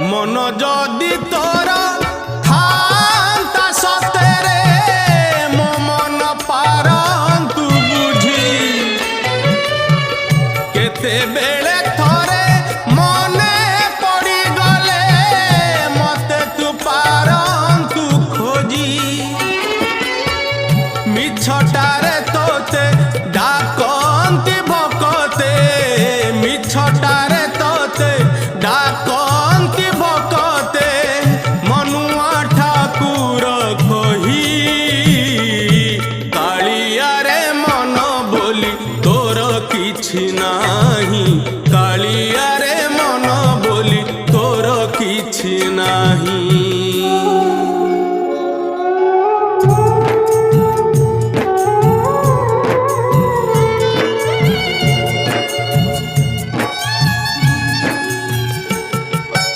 मन जदि तोर थांता सतेरे मो मन पारंतु बुझी केते बेले थरे मने पड़ी गले मते तू पारंतु खोजी मिछटारे तोते डाकंती भकते मिछटारे तोते डाकंती भकते मनुआ ठाकुर कही कालिया रे मन बोली तोर किछि नाही कालिया रे मन बोली तोर किछि नाही।